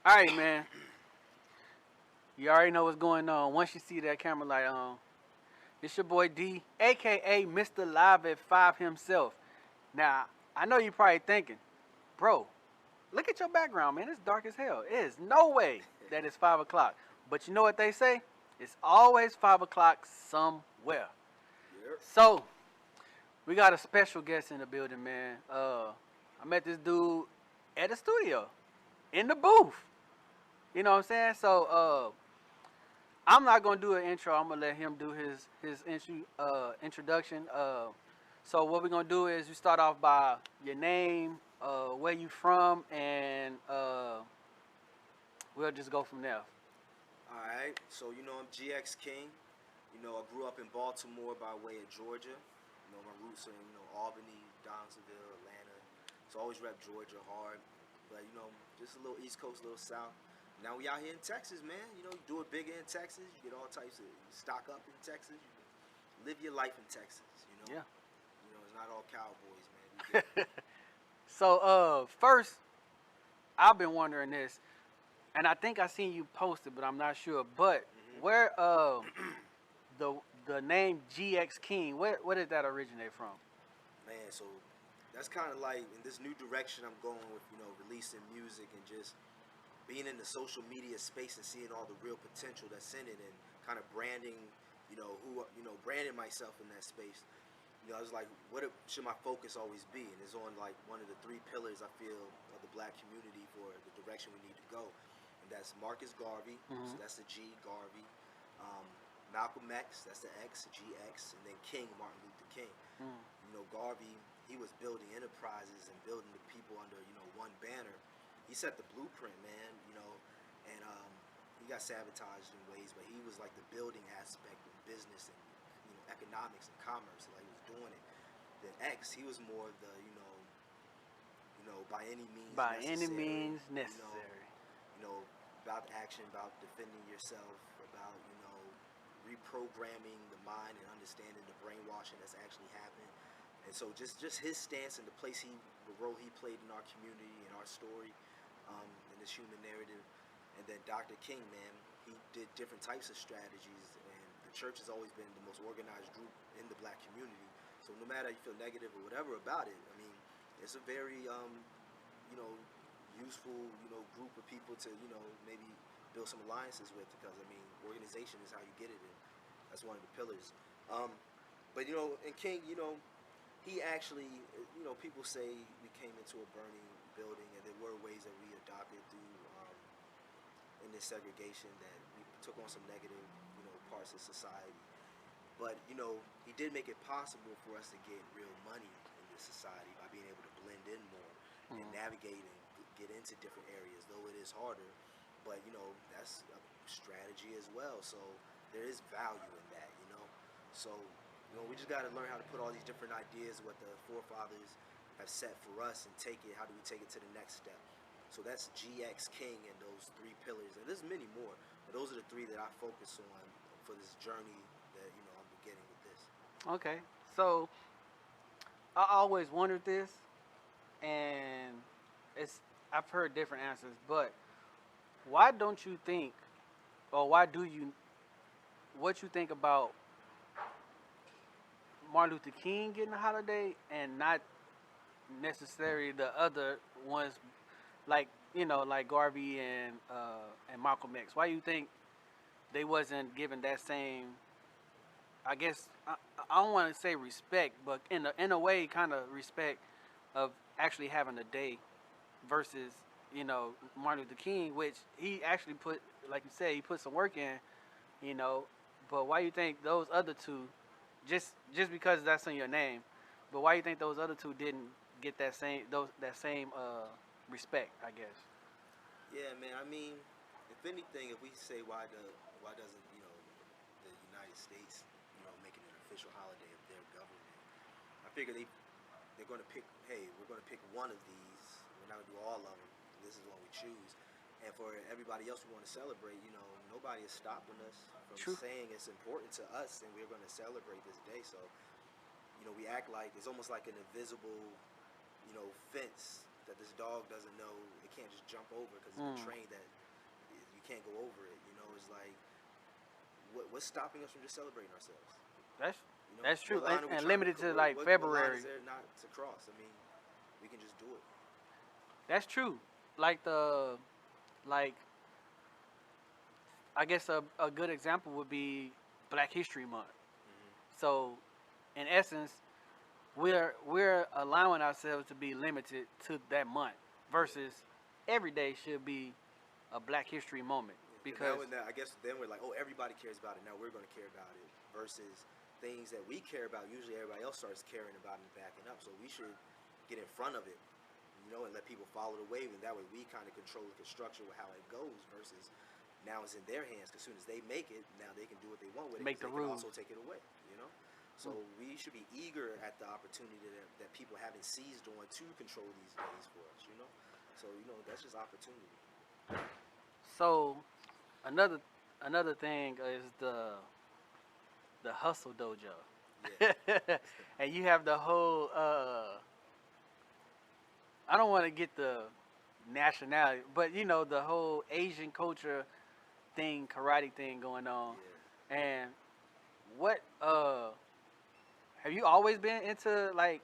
All right, man. You already know what's going on. Once you see that camera light on, it's your boy D, aka Mr. Live at 5 himself. Now, I know you're probably thinking, bro, look at your background, man. It's dark as hell. It is no way that it's 5 o'clock. But you know what they say? It's always 5 o'clock somewhere. Yep. So, we got a special guest in the building, man. I met this dude at the studio, in the booth. You know what I'm saying? So, I'm not gonna do an intro. I'm gonna let him do his introduction. So what we're gonna do is you start off by your name, where you from, and we'll just go from there. All right. So I'm GX King. I grew up in Baltimore by way of Georgia. My roots are in Albany, Donaldsonville, Atlanta. So I always rep Georgia hard. But just a little East Coast, a little South. Now we out here in Texas, man. You do it bigger in Texas. You get all types of stock up in Texas. You live your life in Texas. Yeah. It's not all cowboys, man. We get it. So first, I've been wondering this, and I think I seen you posted, but I'm not sure. But where the name GX King, where did that originate from? Man, so that's kind of like in this new direction I'm going with, releasing music and just being in the social media space and seeing all the real potential that's in it and kind of branding, branding myself in that space. I was like, should my focus always be? And it's on like one of the three pillars I feel of the black community for the direction we need to go. And that's Marcus Garvey, so that's the G, Garvey. Malcolm X, that's the X, GX, and then King, Martin Luther King. Garvey, he was building enterprises and building the people under, one banner. He set the blueprint, man, and he got sabotaged in ways, but he was like the building aspect of business and, economics and commerce, like he was doing it. Then X, he was more of the, by any means By necessary. any means necessary. About action, about defending yourself, about, reprogramming the mind and understanding the brainwashing that's actually happening. And so just his stance and the role he played in our community and our story, in this human narrative. And then Dr. King, man, he did different types of strategies, and the church has always been the most organized group in the black community. So no matter you feel negative or whatever about it, I mean, it's a very, useful, group of people to, maybe build some alliances with, because, I mean, organization is how you get it, and that's one of the pillars. But, and King, he actually, people say we came into a burning building, and there were ways that we adopted through in this segregation that we took on some negative, parts of society. But, he did make it possible for us to get real money in this society by being able to blend in more and navigate and get into different areas, though it is harder. But, that's a strategy as well. So there is value in that, So, we just got to learn how to put all these different ideas, what the forefathers have set for us, and how do we take it to the next step. So that's GX King and those three pillars. And there's many more, but those are the three that I focus on for this journey that, I'm beginning with this. Okay. So I always wondered this, and I've heard different answers, but why don't you think, or what you think about Martin Luther King getting a holiday and not necessarily the other ones, like like Garvey and Malcolm X? Why do you think they wasn't given that same? I guess I don't want to say respect, but in a way, kind of respect of actually having a day versus Martin Luther King, which he actually put, like you said, he put some work in, you know. But why you think those other two, just because that's in your name, but why you think those other two didn't get that same respect? I guess. Yeah, man. I mean, if anything, if we say why doesn't the United States make it an official holiday of their government? I figure they're going to pick. Hey, we're going to pick one of these. We're not going to do all of them. This is what we choose. And for everybody else who want to celebrate, nobody is stopping us from True. saying it's important to us, and we're going to celebrate this day. So, we act like it's almost like an invisible, fence that this dog doesn't know. It can't just jump over because it's been trained that can't go over it. You know, it's like what's stopping us from just celebrating ourselves? That's You know, that's true, what line are we and trying limited to what, like what line February. is there not to cross? I mean, we can just do it. That's true. Like like I guess a good example would be Black History Month. Mm-hmm. So, in essence, we're allowing ourselves to be limited to that month versus every day should be a Black History moment because Now, I guess then we're like, oh, everybody cares about it. Now we're going to care about it versus things that we care about. Usually everybody else starts caring about it and backing up. So we should get in front of it, you know, and let people follow the wave. And that way we kind of control the construction with how it goes versus now it's in their hands. Because as soon as they make it, now they can do what they want with it. make the They can rules. also take it away, you know. So we should be eager at the opportunity that people haven't seized on to control these days for us, you know. So you know that's just opportunity. So another thing is the hustle dojo. Yeah. And you have the whole I don't want to get the nationality, but you know the whole Asian culture thing, karate thing going on. Yeah. And what have you always been into like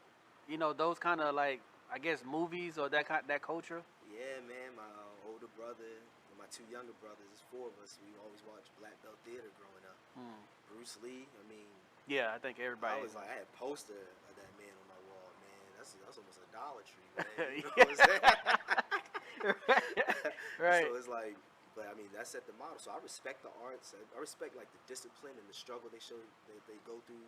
those kind of like I guess movies or that culture? Yeah, man. My older brother and my two younger brothers, there's four of us. We always watched Black Belt Theater growing up. Hmm. Bruce Lee. I mean, Yeah, I think everybody. I was like, I had a poster of that man on my wall. Man, that's almost idolatry, man. You know Yeah. what I'm saying? Right. So it's like, but I mean, that set the model. So I respect the arts. I respect like the discipline and the struggle they go through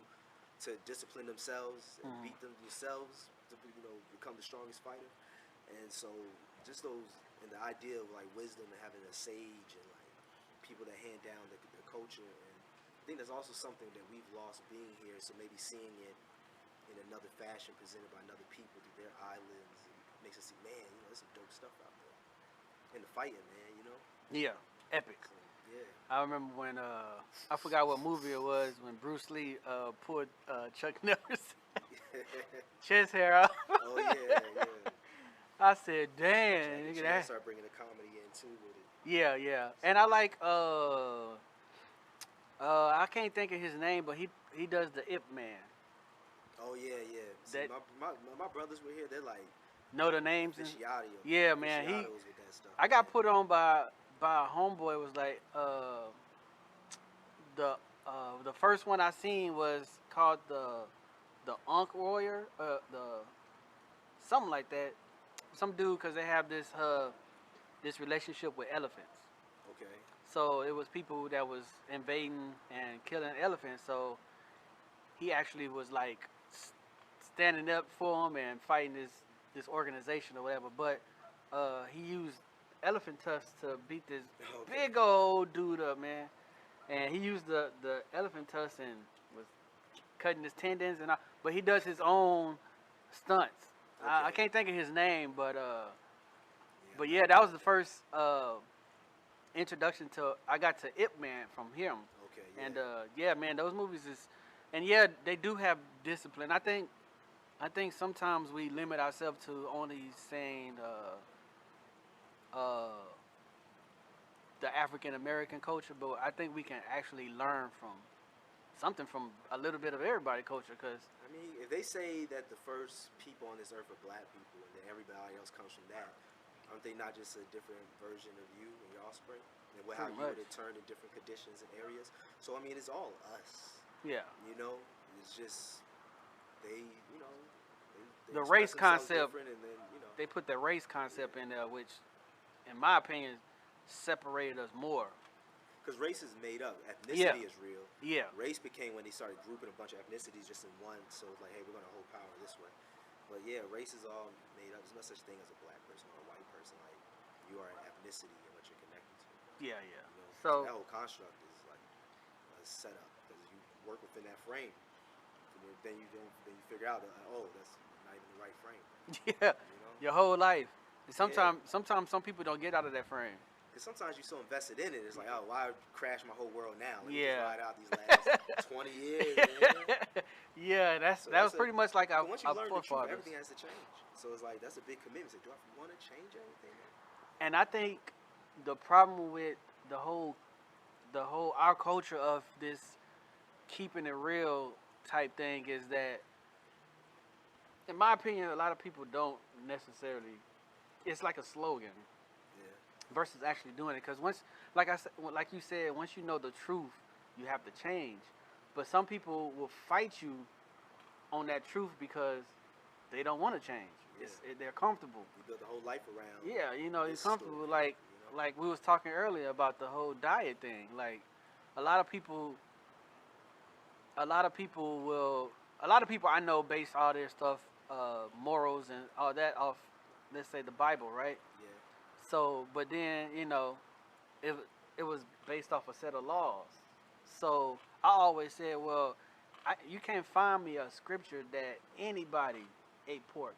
to discipline themselves and beat them themselves to become the strongest fighter. And so just those and the idea of like wisdom and having a sage and like people that hand down the culture, and I think there's also something that we've lost being here. So maybe seeing it in another fashion presented by another people through their islands and makes us see, man, there's some dope stuff out there. And the fighting, man. Yeah, epic. So, yeah. I remember when I forgot what movie it was when Bruce Lee pulled Chuck Norris chest hair out. Oh yeah. I said, "Damn, Jackie look at Chan that." start bringing the comedy in too with it. Yeah, and I like I can't think of his name, but he does the Ip Man. Oh yeah. See, That my brothers were here. They're like know the names. Yeah, man. aficionados with that stuff. I got put on by a homeboy. It was like the first one I seen was called the Ankh Warrior, the something like that. Some dude, cause they have this relationship with elephants. Okay. So it was people that was invading and killing elephants. So he actually was like standing up for them and fighting this organization or whatever. But he used elephant tusks to beat this big old dude up, man. And he used the elephant tusks and was cutting his tendons and all. But he does his own stunts. Okay. I can't think of his name, but yeah, that was the first introduction to. I got to Ip Man from him. Okay. Yeah. And yeah, man, those movies is, and yeah, they do have discipline. I think sometimes we limit ourselves to only saying the African American culture, but I think we can actually learn from something from a little bit of everybody culture. Cause I mean, if they say that the first people on this earth are black people, and then everybody else comes from that, aren't they not just a different version of you and your offspring? And how you would have turned in different conditions and areas. So I mean, it's all us. Yeah. It's just they, the race concept. And then, they put the race concept in there, which, in my opinion, separated us more. Because race is made up. Ethnicity is real. Yeah. Race became when they started grouping a bunch of ethnicities just in one. So it's like, hey, we're going to hold power this way. But yeah, race is all made up. There's no such thing as a black person or a white person. Like, you are an ethnicity and what you're connected to. Yeah. So that whole construct is like a setup because you work within that frame. And then you figure out that, oh, that's not even the right frame. Yeah. Your whole life. Sometimes some people don't get out of that frame. Because sometimes you're so invested in it, it's like, oh, why crash my whole world now? Let me just ride out these last 20 years, man. Yeah, that was pretty much like our once you learn the truth, forefathers. everything has to change. So it's like, that's a big commitment. It's like, do I want to change everything? And I think the problem with the whole our culture of this keeping it real type thing is that, in my opinion, a lot of people don't necessarily. It's like a slogan Yeah. versus actually doing it. Because once, like I said, like you said, once you know the truth, you have to change. But some people will fight you on that truth because they don't want to change. Yeah. They're comfortable. You build a whole life around. Yeah, you know, you're This comfortable. story. Like we was talking earlier about the whole diet thing. Like a lot of people, a lot of people will, a lot of people I know base all their stuff, morals and all that off, let's say the Bible, right? Yeah. So, but then it it was based off a set of laws. So I always said, well, you can't find me a scripture that anybody ate pork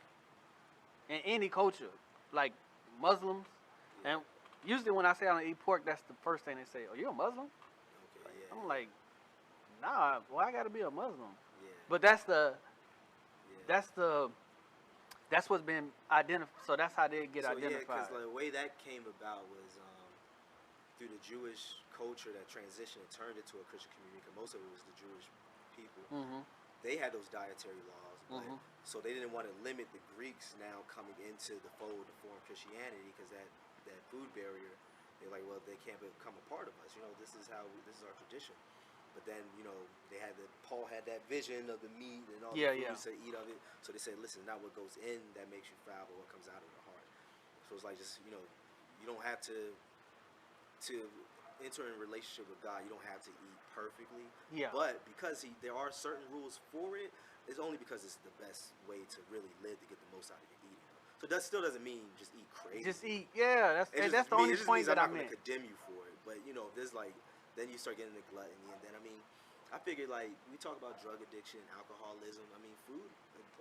in any culture, like Muslims. Yeah. And usually when I say I don't eat pork, that's the first thing they say. Oh, you a Muslim? Okay. Yeah. I'm like, nah. Well, I gotta be a Muslim. Yeah. But Yeah. that's the that's what's been identified. So that's how they get So yeah, identified. because like, the way that came about was through the Jewish culture that transitioned and turned into a Christian community. Because most of it was the Jewish people. Mhm. They had those dietary laws, but Mhm. so they didn't want to limit the Greeks now coming into the fold of foreign Christianity because that food barrier. They're like, well, they can't become a part of us. This is this is our tradition. But then, they had Paul had that vision of the meat and all Yeah, the yeah. foods to eat of it. So they said, listen, not what goes in that makes you foul, but what comes out of the heart. So it's like just, you don't have to enter in a relationship with God. You don't have to eat perfectly. Yeah. But because there are certain rules for it, it's only because it's the best way to really live to get the most out of your eating. So that still doesn't mean just eat crazy. Just eat. Yeah, that's the only It just point means I'm that I not going meant. to condemn you for it. But if there's then you start getting the gluttony, and then I figured we talk about drug addiction, alcoholism. Food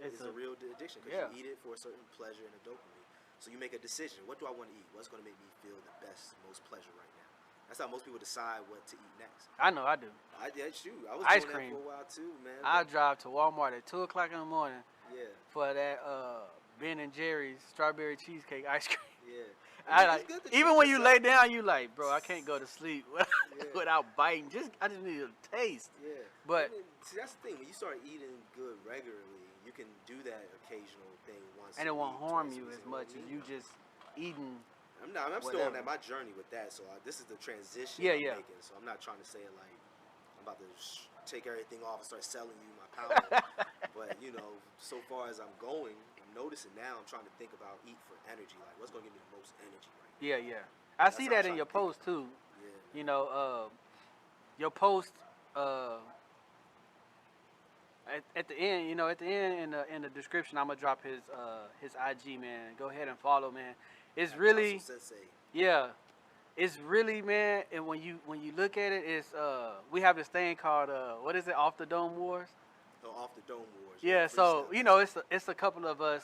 is a real addiction because Yeah. you eat it for a certain pleasure and a dopamine. So you make a decision. What do I want to eat? What's going to make me feel the best, most pleasure right now? That's how most people decide what to eat next. I know I do. Shoot, I was Ice doing cream. that for a while too, man. I drive to Walmart at 2 o'clock in the morning Yeah, for that Ben and Jerry's strawberry cheesecake ice cream. yeah. I It's good to even treat when you lay yourself. down, you like, bro, I can't go to sleep Yeah. without biting. I just need a taste. Yeah, But see, that's the thing. When you start eating good regularly, you can do that occasional thing once. and a it won't week, harm twice a you week, as it much won't as mean you nothing. just eating. I'm still on whatever. my journey with that. So this is the transition Yeah, I'm yeah. making. So I'm not trying to say it like I'm about to take everything off and start selling you my powder. But so far as I'm going, I'm noticing now. I'm trying to think about eat for energy. Like what's going to give me the most energy right now. Yeah, yeah. I That's see how I'm that in trying your to think post too. Yeah. You know, your post uh, at the end. At the end in the description, I'm gonna drop his IG, man. Go ahead and follow, man. It's really Hustle Sensei. yeah. It's really, man. And when you look at it, it's we have this thing called what is it? Off the Dome Wars. Off the Dome Wars. Yeah. So freestyle. it's a couple of us.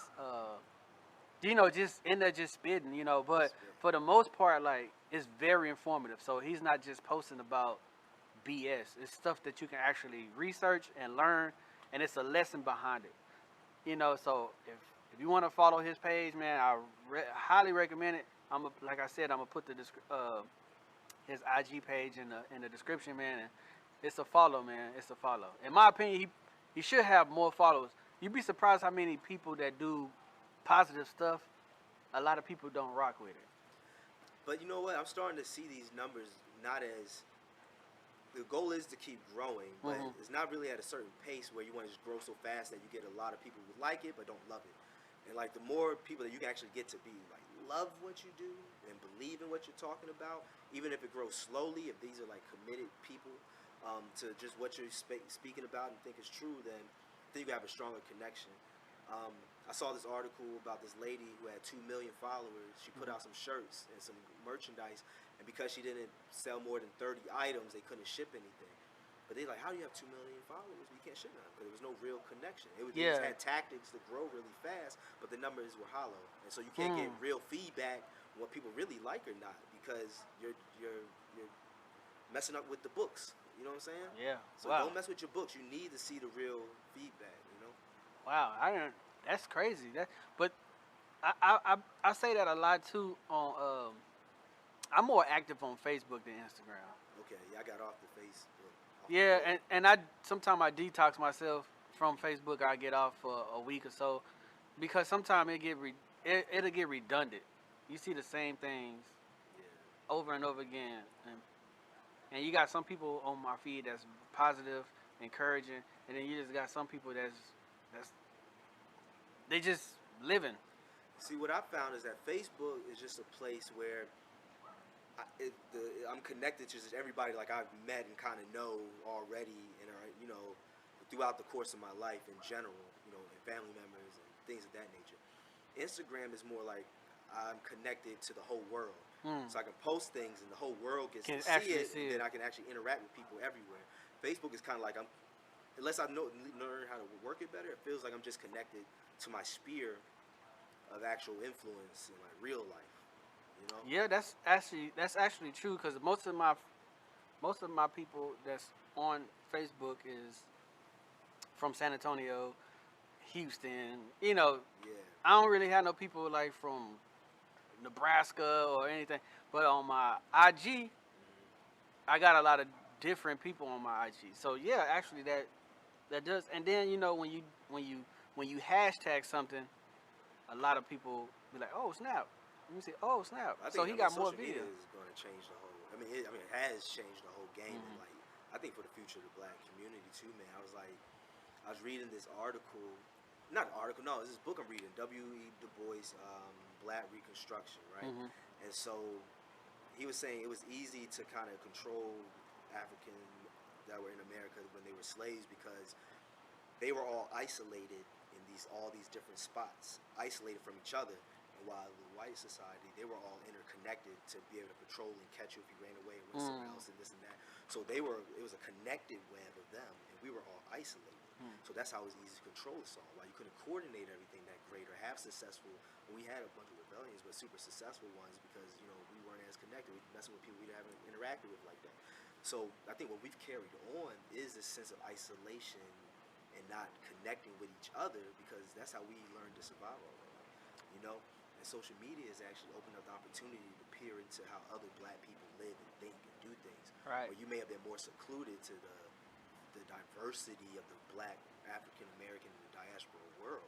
Just in there just spitting. But Spit. for the most part, like it's very informative. So he's not just posting about BS. It's stuff that you can actually research and learn, and it's a lesson behind it. So if you want to follow his page, man, I highly recommend it. Like I said, I'm gonna put his IG page in the description, man. And it's a follow, man. It's a follow. In my opinion, he should have more followers. You'd be surprised how many people that do positive stuff. A lot of people don't rock with it. But you know what? I'm starting to see these numbers not as the goal is to keep growing, but it's not really at a certain pace where you want to just grow so fast that you get a lot of people who like it but don't love it. And like the more people that you can actually get to be like love what you do and believe in what you're talking about, even if it grows slowly, if these are like committed people to just what you're speaking about and think is true, then I think you have a stronger connection. I saw this article about this lady who had 2 million followers. She put out some shirts and some merchandise, and because she didn't sell more than 30 items, they couldn't ship anything. But they're like, how do you have 2 million followers? You can't ship nothing because there was no real connection. They just had tactics to grow really fast, but the numbers were hollow, and so you can't get real feedback on what people really like or not because you're messing up with the books. You know what I'm saying? Yeah. So Wow. don't mess with your books. You need to see the real feedback. Wow. That's crazy. But I say that a lot too on I'm more active on Facebook than Instagram. Okay, yeah, I got off the Facebook. Yeah, and I sometimes I detox myself from Facebook. I get off for a week or so because sometimes it'll get redundant. You see the same things Yeah. over and over again, and you got some people on my feed that's positive, encouraging, and then you just got some people that's they just living. See, what I found is that Facebook is just a place where I'm connected to just everybody like I've met and kind of know already, and are throughout the course of my life in general, and family members and things of that nature. Instagram is more like I'm connected to the whole world, so I can post things and the whole world gets Can to see actually it, see and then it. I can actually interact with people everywhere. Facebook is kind of like unless I learn how to work it better, it feels like I'm just connected to my sphere of actual influence in like real life. You know? Yeah, that's actually true because most of my people that's on Facebook is from San Antonio, Houston. Yeah. I don't really have no people like from Nebraska or anything. But on my IG, I got a lot of different people on my IG. So yeah, actually that does. And then when you hashtag something, a lot of people be like, oh snap. Let me see. Oh snap. I So think he got more social media videos. is going to change the whole. It has changed the whole game, and Hmm. like I think for the future of the black community too, man. I was reading this article, not article, no, it's this book I'm reading, W.E. Du Bois, Black Reconstruction, right? Hmm. And so he was saying it was easy to kind of control African that were in America when they were slaves because they were all isolated in all these different spots, isolated from each other. And while the white society, they were all interconnected to be able to patrol and catch you if you ran away and went somewhere else and this and that. So it was a connected web of them, and we were all isolated. So that's how it was easy to control us all. Why you couldn't coordinate everything that great or have successful. We had a bunch of rebellions, but super successful ones because we weren't as connected. We were messing with people we haven't interacted with like that. So I think what we've carried on is this sense of isolation and not connecting with each other because that's how we learn to survive all our life, And social media has actually opened up the opportunity to peer into how other black people live and think and do things. Right. Where you may have been more secluded to the diversity of the black African American and the diaspora world.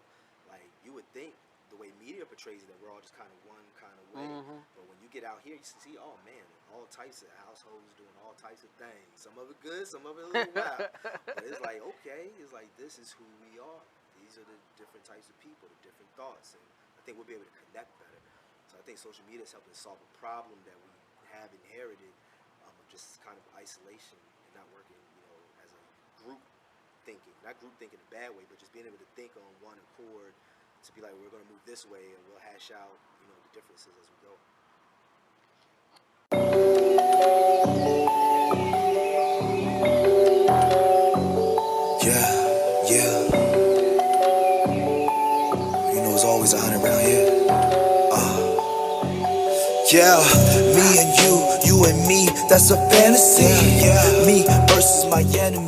Like you would think the way media portrays it that we're all just kind of one kind of way. But when you get out here, you see, oh man, all types of households doing all types of things. Some of it good, some of it a little wild. But it's like, okay, it's like this is who we are. These are the different types of people, the different thoughts, and I think we'll be able to connect better. So I think social media is helping solve a problem that we have inherited of just kind of isolation and not working, as a group thinking. Not group thinking in a bad way, but just being able to think on one accord to be like, we're going to move this way and we'll hash out, the differences as we go. Yeah, yeah. It's always 100 round here. Yeah, me and you and me, that's a fantasy. Me versus my enemy.